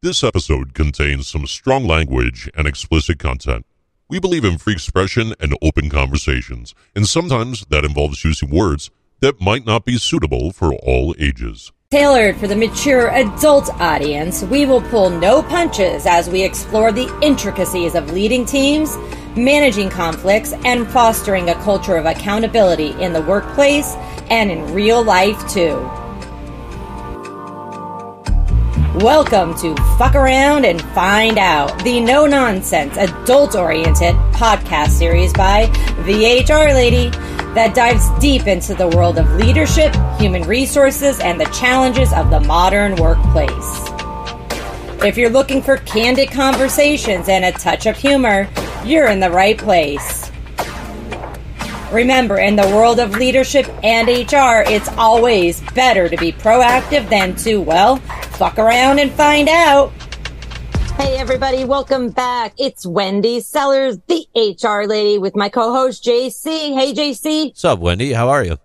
This episode contains some strong language and explicit content. We believe in free expression and open conversations, and sometimes that involves using words that might not be suitable for all ages. Tailored for the mature adult audience, we will pull no punches as we explore the intricacies of leading teams, managing conflicts, and fostering a culture of accountability in the workplace and in real life too. Welcome to Fuck Around and Find Out, the no-nonsense, adult-oriented podcast series by the HR Lady that dives deep into the world of leadership, human resources, and the challenges of the modern workplace. If you're looking for candid conversations and a touch of humor, you're in the right place. Remember, in the world of leadership and HR, it's always better to be proactive than to, well, fuck around and find out. Hey, everybody. Welcome back. It's Wendy Sellers, the HR Lady, with my co-host, JC. Hey, JC. What's up, Wendy? How are you?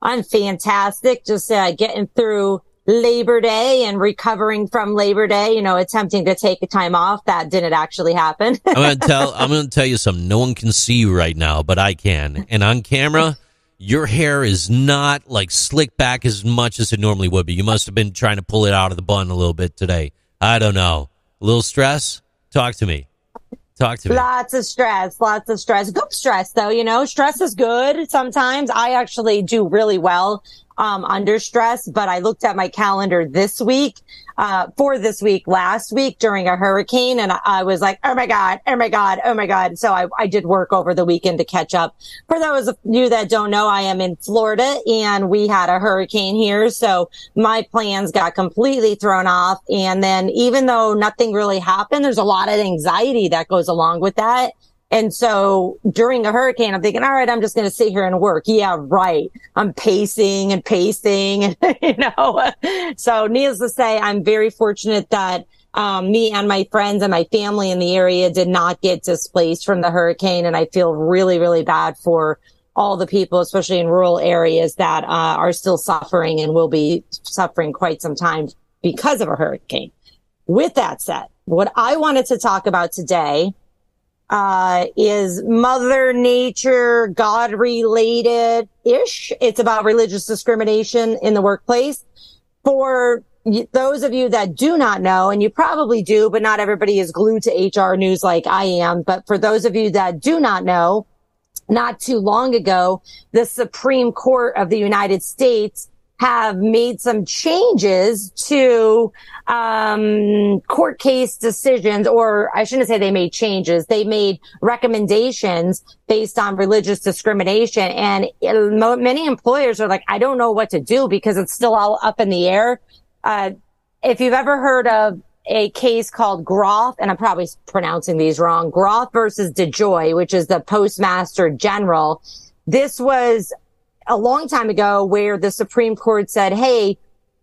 I'm fantastic. Just getting through Labor Day and recovering from Labor Day, attempting to take a time off. That didn't actually happen. I'm going to tell you something. No one can see you right now, but I can. And on camera, your hair is not like slicked back as much as it normally would be. You must have been trying to pull it out of the bun a little bit today. I don't know. A little stress? Talk to me. Lots of stress. Good stress, though, stress is good sometimes. I actually do really well under stress, but I looked at my calendar last week during a hurricane, and I was like, oh my God. So I did work over the weekend to catch up. For those of you that don't know, I am in Florida and we had a hurricane here. So my plans got completely thrown off. And then even though nothing really happened, there's a lot of anxiety that goes along with that. And so during a hurricane, I'm thinking, all right, I'm just going to sit here and work. Yeah, right. I'm pacing, So needless to say, I'm very fortunate that me and my friends and my family in the area did not get displaced from the hurricane. And I feel really, really bad for all the people, especially in rural areas that are still suffering and will be suffering quite some time because of a hurricane. With that said, what I wanted to talk about today is Mother Nature, God-related-ish. It's about religious discrimination in the workplace. For those of you that do not know, and you probably do, but not everybody is glued to HR news like I am. But for those of you that do not know, not too long ago, the Supreme Court of the United States have made some changes to court case decisions, or I shouldn't say they made changes. They made recommendations based on religious discrimination. And many employers are like, I don't know what to do because it's still all up in the air. If you've ever heard of a case called Groff, and I'm probably pronouncing these wrong, Groff versus DeJoy, which is the Postmaster General. This was a long time ago where the Supreme Court said, hey,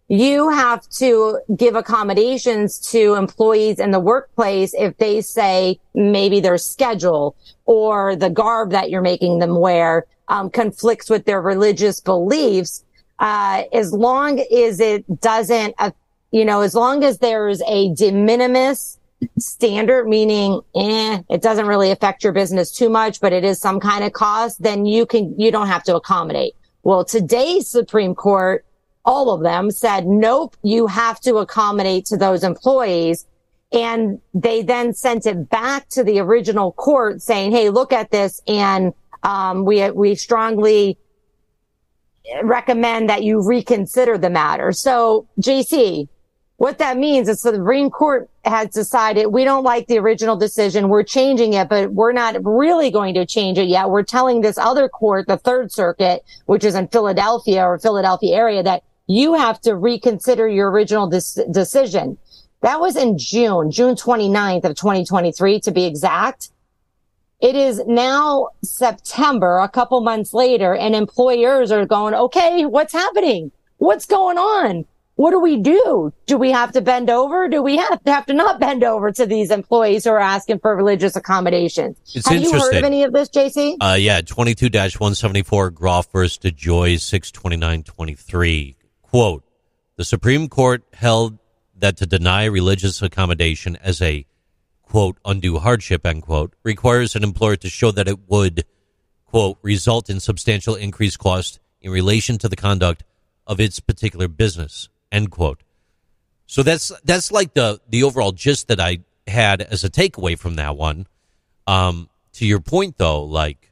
you have to give accommodations to employees in the workplace if they say maybe their schedule or the garb that you're making them wear conflicts with their religious beliefs, as long as it doesn't, as long as there's a de minimis standard, meaning it doesn't really affect your business too much, but it is some kind of cost, then you don't have to accommodate. Well, today's Supreme Court, all of them said, nope, you have to accommodate to those employees. And they then sent it back to the original court saying, hey, look at this. And we strongly recommend that you reconsider the matter. So, JC, what that means is the Supreme Court has decided we don't like the original decision. We're changing it, but we're not really going to change it yet. We're telling this other court, the Third Circuit, which is in Philadelphia or Philadelphia area, that you have to reconsider your original decision. That was in June 29th of 2023 to be exact. It is now September, a couple months later, and employers are going, okay, what's happening? What's going on? What do we do? Do we have to bend over? Do we have to not bend over to these employees who are asking for religious accommodations? Have you heard of any of this, JC? Yeah, 22-174 Groff versus DeJoy 62923. Quote, the Supreme Court held that to deny religious accommodation as a, quote, undue hardship, end quote, requires an employer to show that it would, quote, result in substantial increased cost in relation to the conduct of its particular business, end quote. So that's like the overall gist that I had as a takeaway from that one. To your point, though, like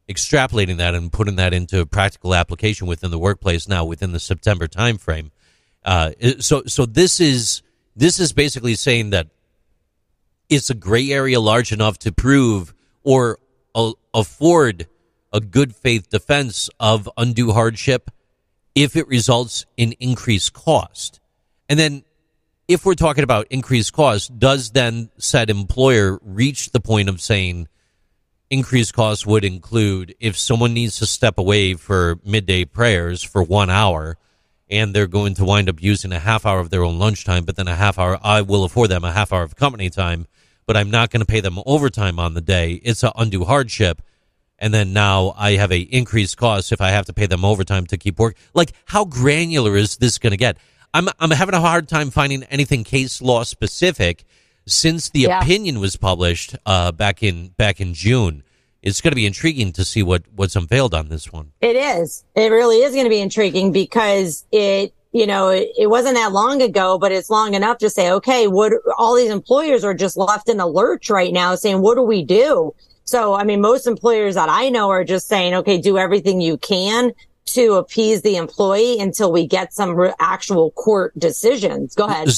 extrapolating that and putting that into practical application within the workplace now within the September timeframe. So this is basically saying that it's a gray area large enough to prove or afford a good faith defense of undue hardship if it results in increased cost. And then if we're talking about increased cost, does then said employer reach the point of saying increased cost would include if someone needs to step away for midday prayers for 1 hour and they're going to wind up using a half hour of their own lunchtime, but then a half hour, I will afford them a half hour of company time, but I'm not going to pay them overtime on the day. It's an undue hardship. And then now I have a increased cost if I have to pay them overtime to keep work. Like, how granular is this going to get? I'm having a hard time finding anything case law specific since the opinion was published back in June. It's going to be intriguing to see what's unveiled on this one. It is. It really is going to be intriguing because it wasn't that long ago, but it's long enough to say, okay, all these employers are just left in a lurch right now saying, what do we do? So, I mean, most employers that I know are just saying, okay, do everything you can to appease the employee until we get some actual court decisions. Go ahead.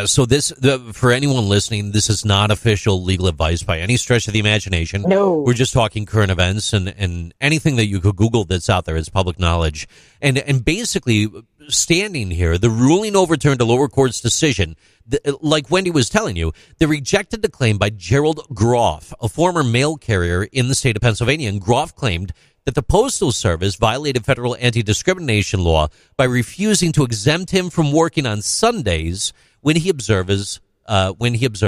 So this, for anyone listening, this is not official legal advice by any stretch of the imagination. No. We're just talking current events and anything that you could Google that's out there is public knowledge. And basically, standing here, the ruling overturned a lower court's decision. Like Wendy was telling you, they rejected the claim by Gerald Groff, a former mail carrier in the state of Pennsylvania. And Groff claimed that the Postal Service violated federal anti-discrimination law by refusing to exempt him from working on Sundays when he observes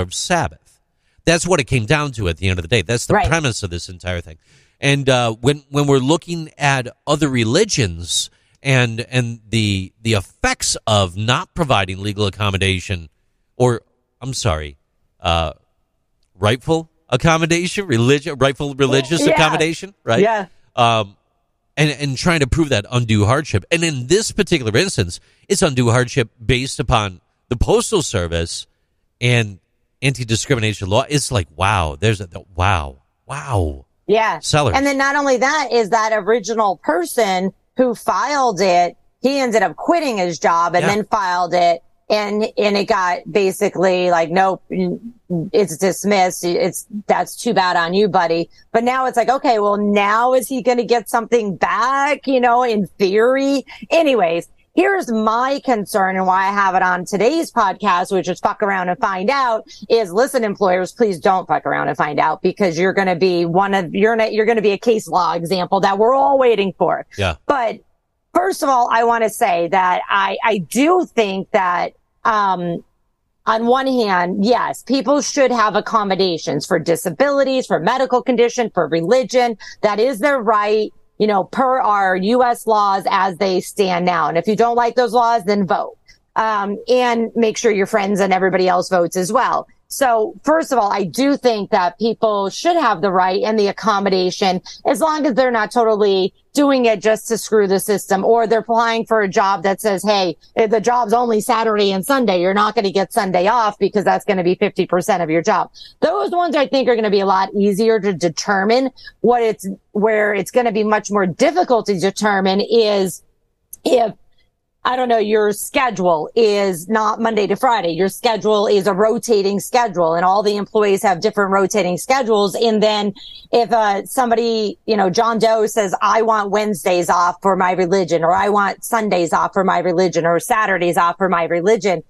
Sabbath. That's what it came down to at the end of the day. That's the premise of this entire thing. And when we're looking at other religions and the effects of not providing legal accommodation, or I'm sorry, rightful accommodation, rightful religious accommodation, right? Yeah. And trying to prove that undue hardship. And in this particular instance, it's undue hardship based upon the Postal Service and anti-discrimination law. It's like, wow, wow. Yeah. Sellers. And then not only that is that original person who filed it, he ended up quitting his job and then filed it. And it got basically like, nope, it's dismissed. That's too bad on you, buddy. But now it's like, okay, well, now is he going to get something back? In theory. Anyways, here's my concern and why I have it on today's podcast, which is fuck around and find out, is listen, employers, please don't fuck around and find out, because you're going to be you're going to be a case law example that we're all waiting for. Yeah. But first of all, I want to say that I do think that, on one hand, yes, people should have accommodations for disabilities, for medical condition, for religion. That is their right, per our U.S. laws as they stand now. And if you don't like those laws, then vote. And make sure your friends and everybody else votes as well. So first of all, I do think that people should have the right and the accommodation as long as they're not totally doing it just to screw the system, or they're applying for a job that says, hey, the job's only Saturday and Sunday. You're not going to get Sunday off because that's going to be 50% of your job. Those ones I think are going to be a lot easier to determine. Where it's going to be much more difficult to determine is if, I don't know, your schedule is not Monday to Friday. Your schedule is a rotating schedule, and all the employees have different rotating schedules. And then if somebody, John Doe says, I want Wednesdays off for my religion, or I want Sundays off for my religion, or Saturdays off for my religion,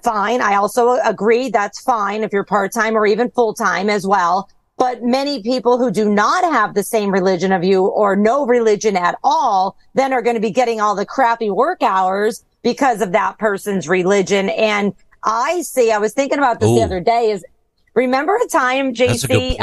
fine. I also agree that's fine if you're part-time or even full-time as well. But many people who do not have the same religion of you, or no religion at all, then are going to be getting all the crappy work hours because of that person's religion. And I was thinking about this the other day, is remember a time, JC,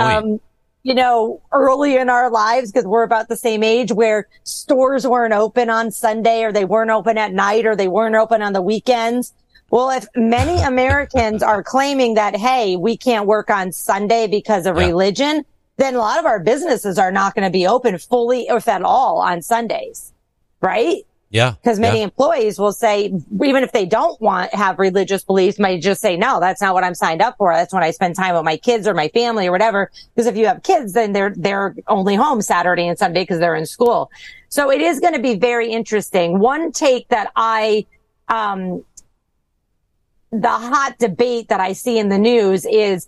early in our lives, because we're about the same age, where stores weren't open on Sunday, or they weren't open at night, or they weren't open on the weekends. Well, if many Americans are claiming that, hey, we can't work on Sunday because of religion, then a lot of our businesses are not going to be open fully, if at all, on Sundays, right? Yeah. Because many employees will say, even if they don't have religious beliefs, might just say, no, that's not what I'm signed up for. That's when I spend time with my kids or my family or whatever. Because if you have kids, then they're only home Saturday and Sunday because they're in school. So it is going to be very interesting. One take that the hot debate that I see in the news is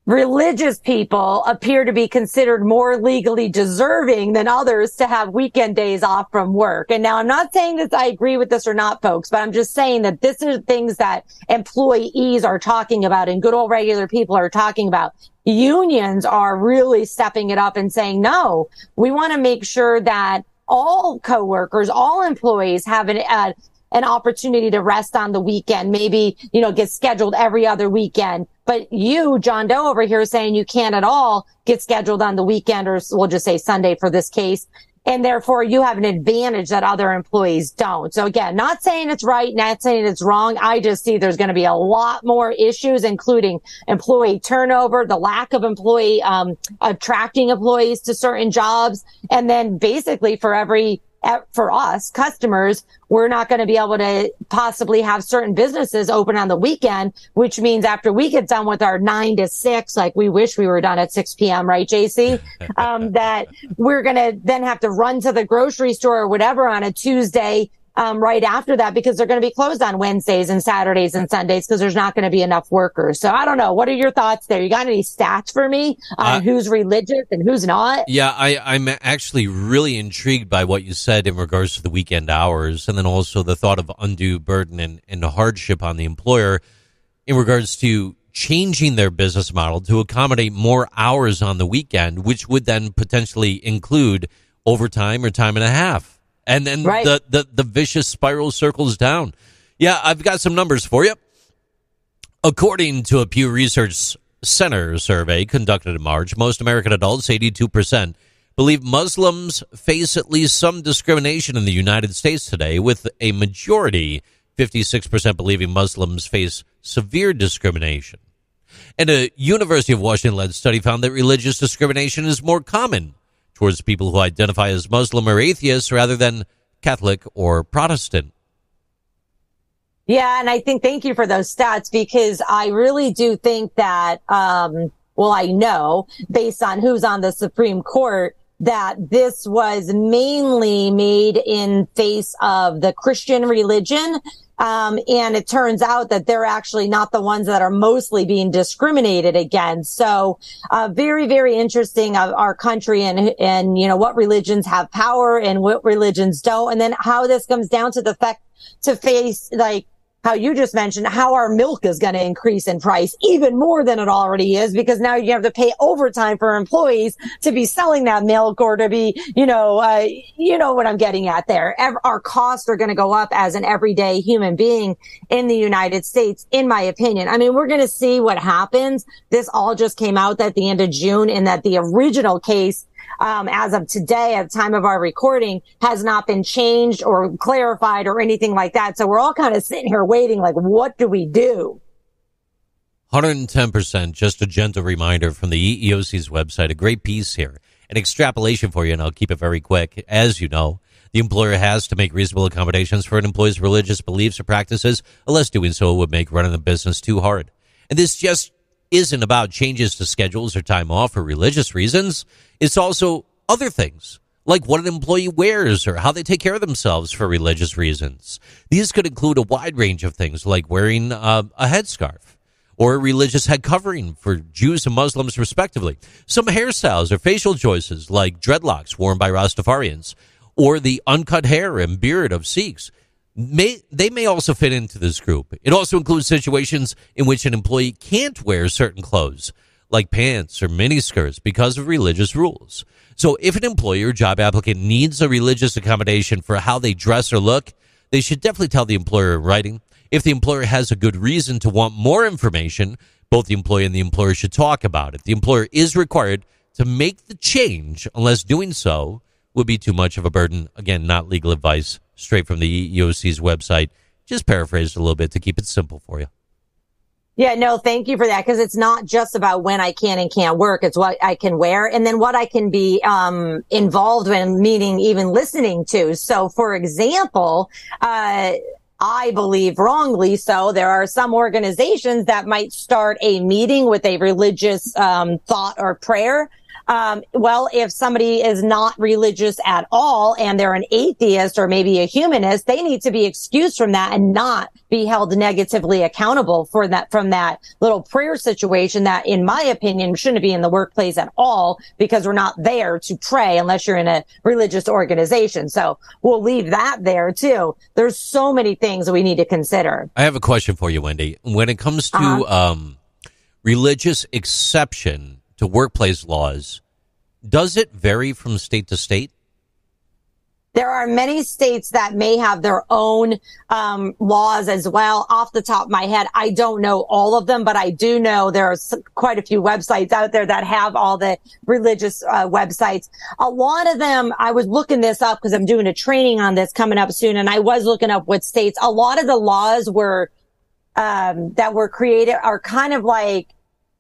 religious people appear to be considered more legally deserving than others to have weekend days off from work. And now I'm not saying that I agree with this or not, folks, but I'm just saying that this is things that employees are talking about and good old regular people are talking about. Unions are really stepping it up and saying, no, we want to make sure that all coworkers, all employees have an opportunity to rest on the weekend, maybe, get scheduled every other weekend. But you, John Doe over here, saying you can't at all get scheduled on the weekend, or we'll just say Sunday for this case. And therefore you have an advantage that other employees don't. So again, not saying it's right, not saying it's wrong. I just see there's going to be a lot more issues, including employee turnover, the lack of attracting employees to certain jobs. And then basically for us customers, we're not going to be able to possibly have certain businesses open on the weekend, which means after we get done with our 9 to 6, like we wish we were done at 6 p.m., right, JC? That we're going to then have to run to the grocery store or whatever on a Tuesday, right after that, because they're going to be closed on Wednesdays and Saturdays and Sundays because there's not going to be enough workers. So I don't know. What are your thoughts there? You got any stats for me on who's religious and who's not? Yeah, I'm actually really intrigued by what you said in regards to the weekend hours, and then also the thought of undue burden and hardship on the employer in regards to changing their business model to accommodate more hours on the weekend, which would then potentially include overtime or time and a half. And then the vicious spiral circles down. Yeah, I've got some numbers for you. According to a Pew Research Center survey conducted in March, most American adults, 82%, believe Muslims face at least some discrimination in the United States today, with a majority, 56%, believing Muslims face severe discrimination. And a University of Washington-led study found that religious discrimination is more common towards people who identify as Muslim or atheists rather than Catholic or Protestant. Yeah, and I think, thank you for those stats, because I really do think that, I know based on who's on the Supreme Court, that this was mainly made in face of the Christian religion. And it turns out that they're actually not the ones that are mostly being discriminated against. So, very, very interesting of our country and, what religions have power and what religions don't. And then how this comes down to the fact to face, like, how you just mentioned, how our milk is going to increase in price even more than it already is, because now you have to pay overtime for employees to be selling that milk or to be, you know what I'm getting at there. Our costs are going to go up as an everyday human being in the United States, in my opinion. I mean, we're going to see what happens. This all just came out at the end of June, and that the original case, as of today, at the time of our recording, has not been changed or clarified or anything like that. So we're all kind of sitting here waiting, like, what do we do? 110%. Just a gentle reminder from the EEOC's website. A great piece here. An extrapolation for you, and I'll keep it very quick. As you know, the employer has to make reasonable accommodations for an employee's religious beliefs or practices, unless doing so would make running the business too hard. And this just isn't about changes to schedules or time off for religious reasons. It's also other things, like what an employee wears or how they take care of themselves for religious reasons. These could include a wide range of things, like wearing a headscarf or a religious head covering for Jews and Muslims, respectively. Some hairstyles or facial choices, like dreadlocks worn by Rastafarians, or the uncut hair and beard of Sikhs. They may also fit into this group. It also includes situations in which an employee can't wear certain clothes, like pants or miniskirts, because of religious rules. So if an employer or job applicant needs a religious accommodation for how they dress or look, they should definitely tell the employer in writing. If the employer has a good reason to want more information, both the employee and the employer should talk about it. The employer is required to make the change unless doing so would be too much of a burden. Again, not legal advice, straight from the EEOC's website. Just paraphrased a little bit to keep it simple for you. Yeah, no, thank you for that. Because it's not just about when I can and can't work. It's what I can wear and then what I can be involved in, meaning even listening to. So, for example, I believe wrongly so, there are some organizations that might start a meeting with a religious thought or prayer. Well, if somebody is not religious at all and they're an atheist or maybe a humanist, they need to be excused from that and not be held negatively accountable for that, from that little prayer situation that, in my opinion, shouldn't be in the workplace at all, because we're not there to pray unless you're in a religious organization. So we'll leave that there too. There's so many things that we need to consider. I have a question for you, Wendy. When it comes to religious exception to workplace laws, does it vary from state to state? There are many states that may have their own laws as well. Off the top of my head, I don't know all of them, but I do know there are quite a few websites out there that have all the religious websites. A lot of them, I was looking this up because I'm doing a training on this coming up soon, and I was looking up what states. A lot of the laws were that were created are kind of like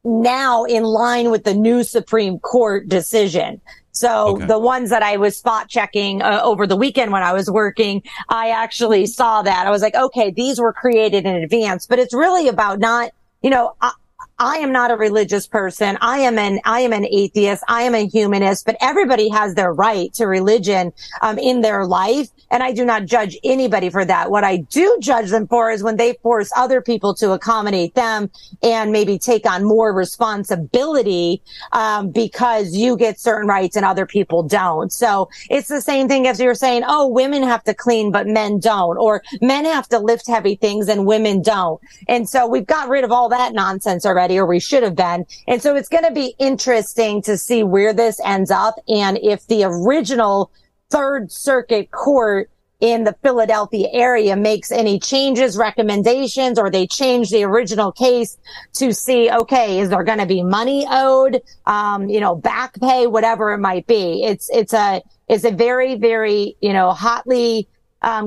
now in line with the new Supreme Court decision. So the ones that I was spot checking over the weekend when I was working, I actually saw that. I was like, okay, these were created in advance, but it's really about not, I am not a religious person. I am an atheist. I am a humanist, but everybody has their right to religion, in their life. And I do not judge anybody for that. What I do judge them for is when they force other people to accommodate them and maybe take on more responsibility, because you get certain rights and other people don't. So it's the same thing as you're saying, oh, women have to clean, but men don't, or men have to lift heavy things and women don't. And so we've got rid of all that nonsense already, or we should have been. And so it's going to be interesting to see where this ends up. And if the original Third Circuit Court in the Philadelphia area makes any changes, recommendations, or they change the original case to see, okay, is there going to be money owed, back pay, whatever it might be. It's a very, very, hotly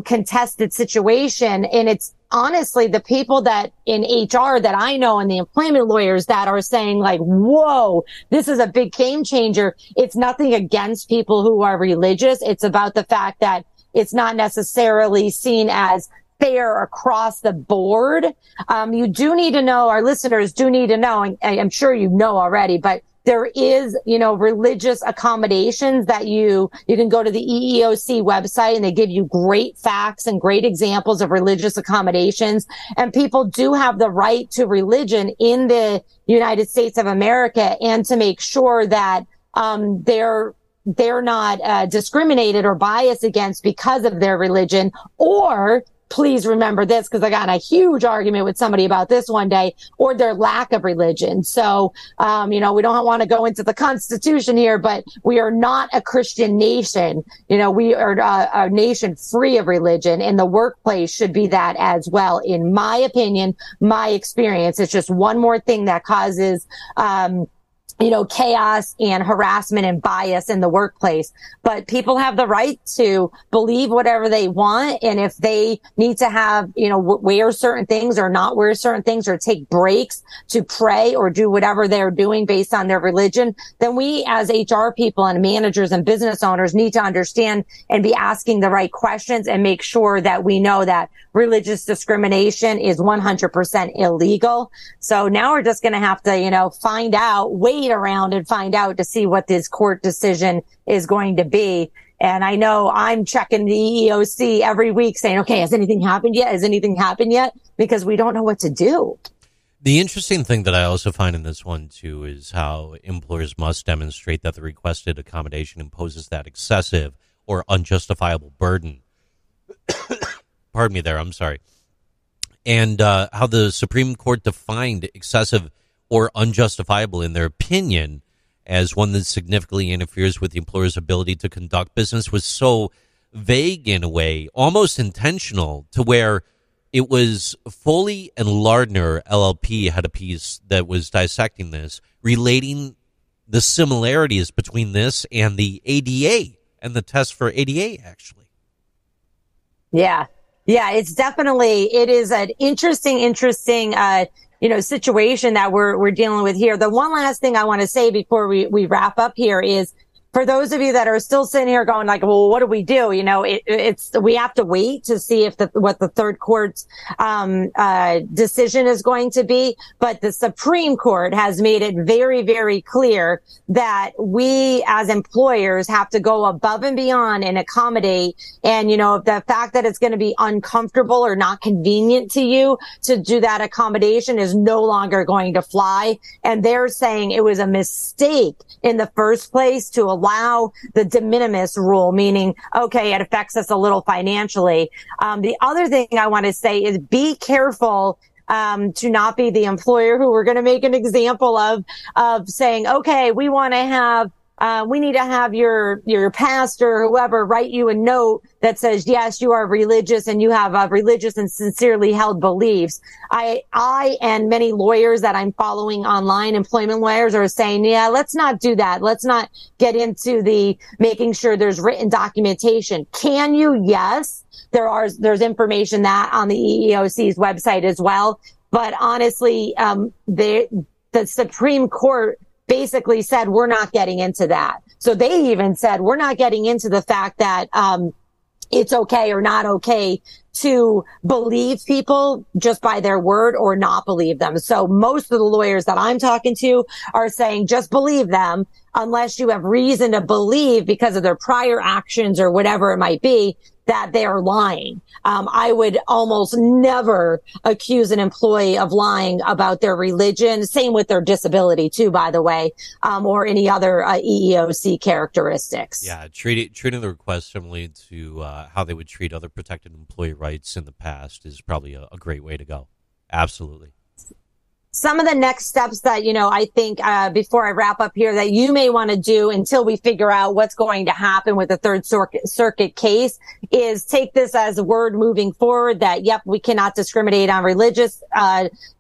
contested situation. And it's honestly the people that in HR that I know and the employment lawyers that are saying like, whoa, this is a big game changer. It's nothing against people who are religious. It's about the fact that it's not necessarily seen as fair across the board. You do need to know, our listeners do need to know, and I'm sure you know already, but there is, religious accommodations that you can go to the EEOC website and they give you great facts and great examples of religious accommodations. And people do have the right to religion in the United States of America, and to make sure that, they're not discriminated or biased against because of their religion. Or please remember this, because I got in a huge argument with somebody about this one day, or their lack of religion. So, we don't want to go into the Constitution here, but we are not a Christian nation. We are a nation free of religion, and the workplace should be that as well. In my opinion, my experience, it's just one more thing that causes, chaos and harassment and bias in the workplace. But people have the right to believe whatever they want. And if they need to have, wear certain things or not wear certain things, or take breaks to pray or do whatever they're doing based on their religion, then we as HR people and managers and business owners need to understand and be asking the right questions and make sure that we know that religious discrimination is 100% illegal. So now we're just going to have to, wait around and find out to see what this court decision is going to be. And I know I'm checking the EEOC every week saying, okay, has anything happened yet? Has anything happened yet? Because we don't know what to do. The interesting thing that I also find in this one, too, is how employers must demonstrate that the requested accommodation imposes that excessive or unjustifiable burden. Pardon me there, I'm sorry. And how the Supreme Court defined excessive or unjustifiable, in their opinion, as one that significantly interferes with the employer's ability to conduct business was so vague in a way, almost intentional, to where it was Foley and Lardner, LLP, had a piece that was dissecting this, relating the similarities between this and the ADA and the test for ADA, actually. Yeah. Yeah, it is an interesting, situation that we're dealing with here. The one last thing I want to say before we wrap up here is, for those of you that are still sitting here going like, well, what do we do? We have to wait to see if what the third court's, decision is going to be. But the Supreme Court has made it very, very clear that we as employers have to go above and beyond and accommodate. And, the fact that it's going to be uncomfortable or not convenient to you to do that accommodation is no longer going to fly. And they're saying it was a mistake in the first place to allow the de minimis rule, meaning, okay, it affects us a little financially. The other thing I want to say is be careful to not be the employer who we're going to make an example of saying, okay, we want to have we need to have your pastor or whoever write you a note that says, yes, you are religious and you have religious and sincerely held beliefs. I and many lawyers that I'm following online, employment lawyers, are saying, yeah, let's not do that. Let's not get into the making sure there's written documentation. Can you? Yes. There's information that on the EEOC's website as well. But honestly, the Supreme Court basically said, we're not getting into that. So they even said, we're not getting into the fact that, it's okay or not okay to believe people just by their word or not believe them. So most of the lawyers that I'm talking to are saying just believe them unless you have reason to believe because of their prior actions or whatever it might be that they are lying. I would almost never accuse an employee of lying about their religion. Same with their disability too, by the way, or any other EEOC characteristics. Yeah, treating the request similarly to how they would treat other protected employee rights in the past is probably a great way to go. Absolutely. Some of the next steps that, I think, before I wrap up here, that you may want to do until we figure out what's going to happen with the Third Circuit case is take this as a word moving forward that, yep, we cannot discriminate on religious,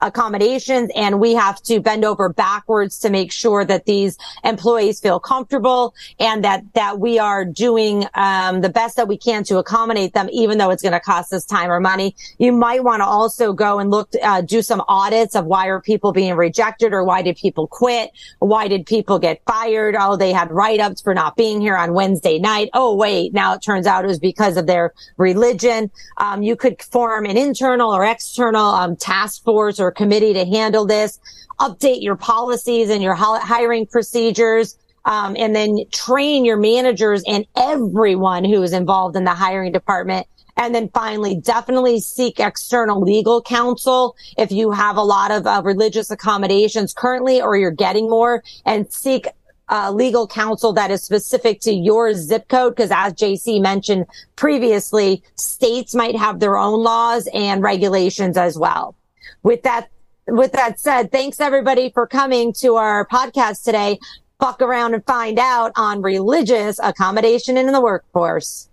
accommodations, and we have to bend over backwards to make sure that these employees feel comfortable and that we are doing, the best that we can to accommodate them, even though it's going to cost us time or money. You might want to also go and do some audits of why are people being rejected, or why did people quit? Why did people get fired? Oh, they had write-ups for not being here on Wednesday night. Oh, wait, now it turns out it was because of their religion. You could form an internal or external task force or committee to handle this. Update your policies and your hiring procedures. And then train your managers and everyone who is involved in the hiring department. And then finally, definitely seek external legal counsel if you have a lot of religious accommodations currently, or you're getting more, and seek legal counsel that is specific to your zip code. Because as JC mentioned previously, states might have their own laws and regulations as well. With that said, thanks everybody for coming to our podcast today. Fuck around and find out on religious accommodation in the workforce.